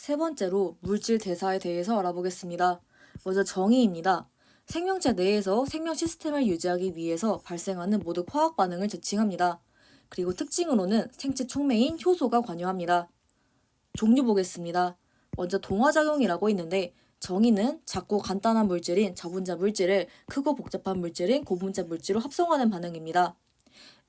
세 번째로 물질 대사에 대해서 알아보겠습니다. 먼저 정의입니다. 생명체 내에서 생명 시스템을 유지하기 위해서 발생하는 모든 화학 반응을 지칭합니다. 그리고 특징으로는 생체 촉매인 효소가 관여합니다. 종류 보겠습니다. 먼저 동화작용이라고 있는데 정의는 작고 간단한 물질인 저분자 물질을 크고 복잡한 물질인 고분자 물질로 합성하는 반응입니다.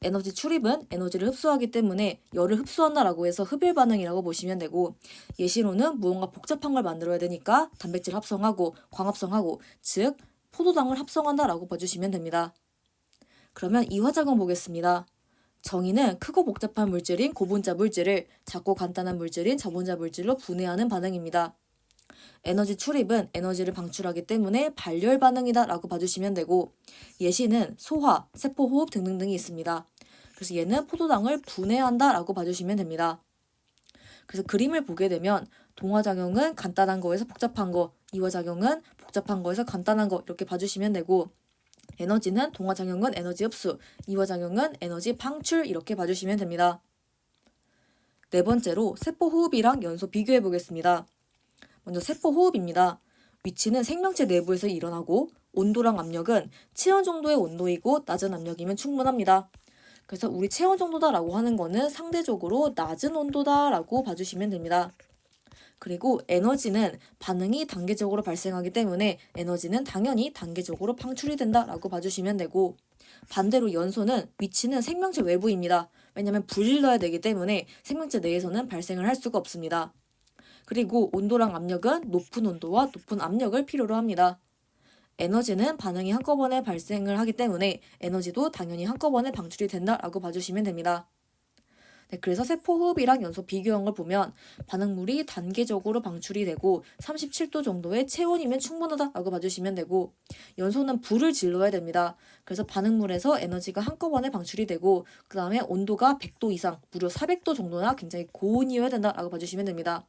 에너지 출입은 에너지를 흡수하기 때문에 열을 흡수한다라고 해서 흡일 반응이라고 보시면 되고, 예시로는 무언가 복잡한 걸 만들어야 되니까 단백질 합성하고 광합성하고, 즉 포도당을 합성한다라고 봐주시면 됩니다. 그러면 이화작용 보겠습니다. 정의는 크고 복잡한 물질인 고분자 물질을 작고 간단한 물질인 저분자 물질로 분해하는 반응입니다. 에너지 출입은 에너지를 방출하기 때문에 발열 반응이다 라고 봐주시면 되고, 예시는 소화, 세포호흡 등등등이 있습니다. 그래서 얘는 포도당을 분해한다 라고 봐주시면 됩니다. 그래서 그림을 보게 되면 동화작용은 간단한 거에서 복잡한 거, 이화작용은 복잡한 거에서 간단한 거 이렇게 봐주시면 되고, 에너지는 동화작용은 에너지 흡수, 이화작용은 에너지 방출 이렇게 봐주시면 됩니다. 네 번째로 세포호흡이랑 연소 비교해 보겠습니다. 먼저 세포호흡입니다. 위치는 생명체 내부에서 일어나고 온도랑 압력은 체온 정도의 온도이고 낮은 압력이면 충분합니다. 그래서 우리 체온 정도다라고 하는 거는 상대적으로 낮은 온도다라고 봐주시면 됩니다. 그리고 에너지는 반응이 단계적으로 발생하기 때문에 에너지는 당연히 단계적으로 방출이 된다라고 봐주시면 되고, 반대로 연소는 위치는 생명체 외부입니다. 왜냐하면 불을 넣어야 되기 때문에 생명체 내에서는 발생을 할 수가 없습니다. 그리고 온도랑 압력은 높은 온도와 높은 압력을 필요로 합니다. 에너지는 반응이 한꺼번에 발생을 하기 때문에 에너지도 당연히 한꺼번에 방출이 된다라고 봐주시면 됩니다. 네, 그래서 세포호흡이랑 연소 비교한 걸 보면 반응물이 단계적으로 방출이 되고 37도 정도의 체온이면 충분하다라고 봐주시면 되고, 연소는 불을 질러야 됩니다. 그래서 반응물에서 에너지가 한꺼번에 방출이 되고 그 다음에 온도가 100도 이상, 무려 400도 정도나 굉장히 고온이어야 된다라고 봐주시면 됩니다.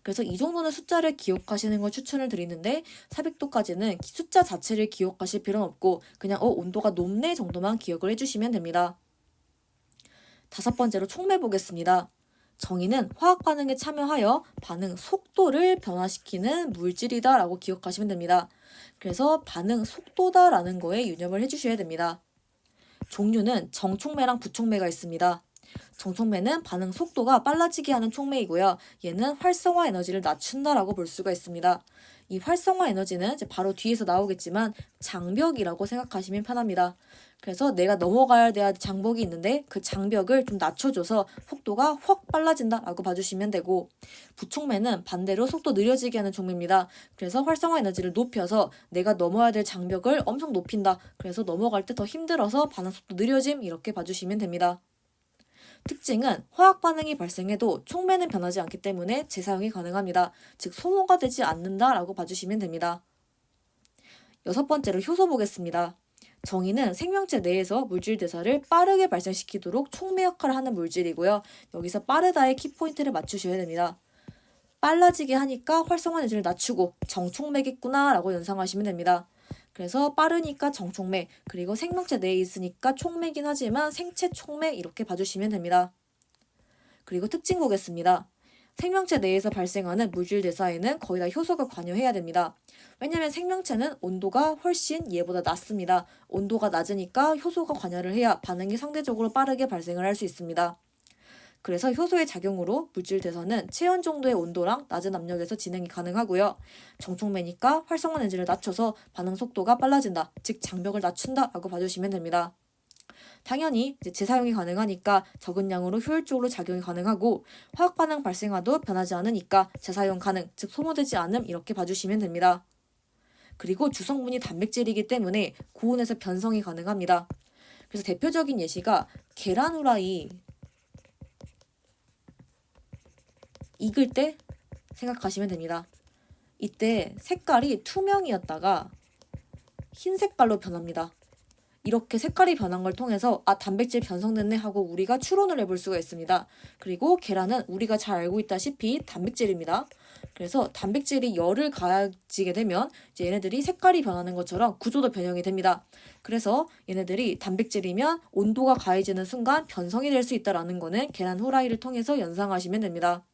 그래서 이 정도는 숫자를 기억하시는 걸 추천을 드리는데 400도까지는 숫자 자체를 기억하실 필요는 없고 그냥 온도가 높네 정도만 기억을 해주시면 됩니다. 다섯 번째로 촉매 보겠습니다. 정의는 화학 반응에 참여하여 반응 속도를 변화시키는 물질이다 라고 기억하시면 됩니다. 그래서 반응 속도다라는 거에 유념을 해주셔야 됩니다. 종류는 정촉매랑 부촉매가 있습니다. 정촉매는 반응 속도가 빨라지게 하는 촉매이고요. 얘는 활성화 에너지를 낮춘다라고 볼 수가 있습니다. 이 활성화 에너지는 이제 바로 뒤에서 나오겠지만 장벽이라고 생각하시면 편합니다. 그래서 내가 넘어가야 될 장벽이 있는데 그 장벽을 좀 낮춰줘서 속도가 확 빨라진다라고 봐주시면 되고, 부촉매는 반대로 속도 느려지게 하는 촉매입니다. 그래서 활성화 에너지를 높여서 내가 넘어야 될 장벽을 엄청 높인다. 그래서 넘어갈 때 더 힘들어서 반응 속도 느려짐 이렇게 봐주시면 됩니다. 특징은 화학 반응이 발생해도 촉매는 변하지 않기 때문에 재사용이 가능합니다. 즉 소모가 되지 않는다라고 봐주시면 됩니다. 여섯 번째로 효소 보겠습니다. 정의는 생명체 내에서 물질 대사를 빠르게 발생시키도록 촉매 역할을 하는 물질이고요. 여기서 빠르다의 키포인트를 맞추셔야 됩니다. 빨라지게 하니까 활성화 에너지를 낮추고 정촉매겠구나 라고 연상하시면 됩니다. 그래서 빠르니까 정촉매, 그리고 생명체 내에 있으니까 촉매긴 하지만 생체 촉매 이렇게 봐주시면 됩니다. 그리고 특징 보겠습니다. 생명체 내에서 발생하는 물질 대사에는 거의 다 효소가 관여해야 됩니다. 왜냐하면 생명체는 온도가 훨씬 얘보다 낮습니다. 온도가 낮으니까 효소가 관여를 해야 반응이 상대적으로 빠르게 발생을 할 수 있습니다. 그래서 효소의 작용으로 물질 대사는 체온 정도의 온도랑 낮은 압력에서 진행이 가능하고요. 정촉매니까 활성화 에너지를 낮춰서 반응 속도가 빨라진다, 즉 장벽을 낮춘다라고 봐주시면 됩니다. 당연히 재사용이 가능하니까 적은 양으로 효율적으로 작용이 가능하고, 화학 반응 발생화도 변하지 않으니까 재사용 가능, 즉 소모되지 않음 이렇게 봐주시면 됩니다. 그리고 주성분이 단백질이기 때문에 고온에서 변성이 가능합니다. 그래서 대표적인 예시가 계란 후라이 익을 때 생각하시면 됩니다. 이때 색깔이 투명이었다가 흰 색깔로 변합니다. 이렇게 색깔이 변한 걸 통해서 단백질 변성됐네 하고 우리가 추론을 해볼 수가 있습니다. 그리고 계란은 우리가 잘 알고 있다시피 단백질입니다. 그래서 단백질이 열을 가해지게 되면 이제 얘네들이 색깔이 변하는 것처럼 구조도 변형이 됩니다. 그래서 얘네들이 단백질이면 온도가 가해지는 순간 변성이 될 수 있다는 거는 계란 후라이를 통해서 연상하시면 됩니다.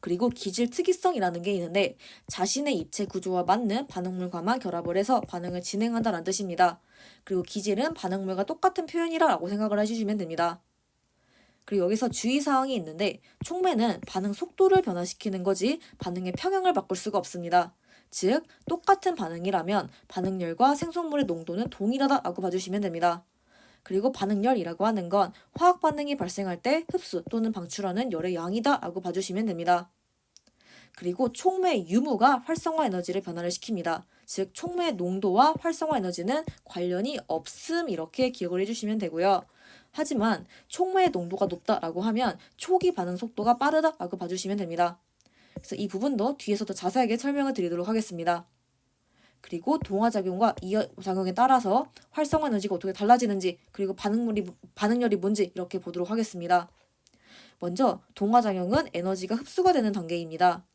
그리고 기질 특이성이라는 게 있는데 자신의 입체 구조와 맞는 반응물과만 결합을 해서 반응을 진행한다는 뜻입니다. 그리고 기질은 반응물과 똑같은 표현이라고 생각을 해주시면 됩니다. 그리고 여기서 주의사항이 있는데 촉매는 반응 속도를 변화시키는 거지 반응의 평형을 바꿀 수가 없습니다. 즉 똑같은 반응이라면 반응열과 생성물의 농도는 동일하다라고 봐주시면 됩니다. 그리고 반응열이라고 하는 건 화학 반응이 발생할 때 흡수 또는 방출하는 열의 양이다라고 봐주시면 됩니다. 그리고 촉매의 유무가 활성화 에너지를 변화를 시킵니다. 즉 촉매의 농도와 활성화 에너지는 관련이 없음 이렇게 기억을 해주시면 되고요. 하지만 촉매의 농도가 높다라고 하면 초기 반응 속도가 빠르다라고 봐주시면 됩니다. 그래서 이 부분도 뒤에서 더 자세하게 설명을 드리도록 하겠습니다. 그리고 동화작용과 이어작용에 따라서 활성화 에너지가 어떻게 달라지는지 그리고 반응열이 뭔지 이렇게 보도록 하겠습니다. 먼저 동화작용은 에너지가 흡수가 되는 단계입니다.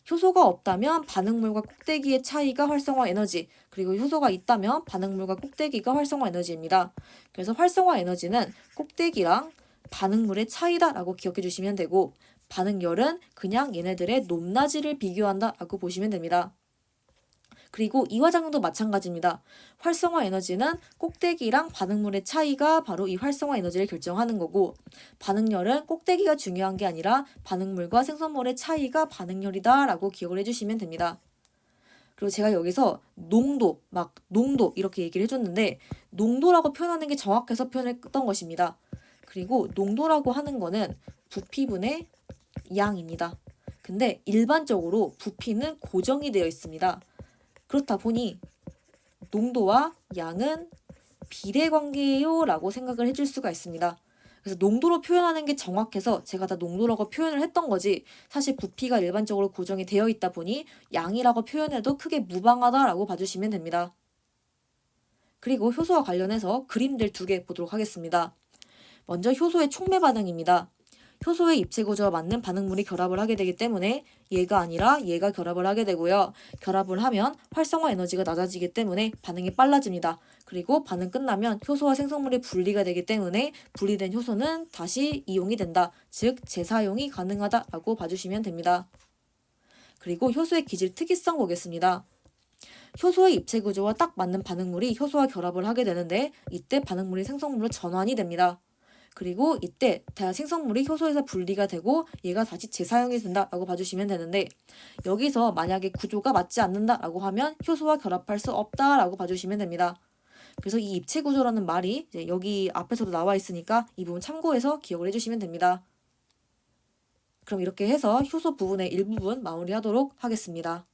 효소가 없다면 반응물과 꼭대기의 차이가 활성화 에너지, 그리고 효소가 있다면 반응물과 꼭대기가 활성화 에너지입니다. 그래서 활성화 에너지는 꼭대기랑 반응물의 차이다라고 기억해 주시면 되고 반응열은 그냥 얘네들의 높낮이를 비교한다라고 보시면 됩니다. 그리고 이화작용도 마찬가지입니다. 활성화 에너지는 꼭대기랑 반응물의 차이가 바로 이 활성화 에너지를 결정하는 거고 반응열은 꼭대기가 중요한 게 아니라 반응물과 생성물의 차이가 반응열이다 라고 기억을 해주시면 됩니다. 그리고 제가 여기서 농도 이렇게 얘기를 해줬는데 농도라고 표현하는 게 정확해서 표현했던 것입니다. 그리고 농도라고 하는 거는 부피분의 양입니다. 근데 일반적으로 부피는 고정이 되어 있습니다. 그렇다 보니 농도와 양은 비례관계예요 라고 생각을 해줄 수가 있습니다. 그래서 농도로 표현하는 게 정확해서 제가 다 농도라고 표현을 했던 거지 사실 부피가 일반적으로 고정이 되어 있다 보니 양이라고 표현해도 크게 무방하다라고 봐주시면 됩니다. 그리고 효소와 관련해서 그림들 2개 보도록 하겠습니다. 먼저 효소의 촉매 반응입니다. 효소의 입체 구조와 맞는 반응물이 결합을 하게 되기 때문에 얘가 아니라 얘가 결합을 하게 되고요. 결합을 하면 활성화 에너지가 낮아지기 때문에 반응이 빨라집니다. 그리고 반응 끝나면 효소와 생성물이 분리가 되기 때문에 분리된 효소는 다시 이용이 된다. 즉 재사용이 가능하다라고 봐주시면 됩니다. 그리고 효소의 기질 특이성 보겠습니다. 효소의 입체 구조와 딱 맞는 반응물이 효소와 결합을 하게 되는데 이때 반응물이 생성물로 전환이 됩니다. 그리고 이때 생성물이 효소에서 분리가 되고 얘가 다시 재사용이 된다라고 봐주시면 되는데 여기서 만약에 구조가 맞지 않는다라고 하면 효소와 결합할 수 없다라고 봐주시면 됩니다. 그래서 이 입체 구조라는 말이 이제 여기 앞에서도 나와 있으니까 이 부분 참고해서 기억을 해주시면 됩니다. 그럼 이렇게 해서 효소 부분의 일부분 마무리하도록 하겠습니다.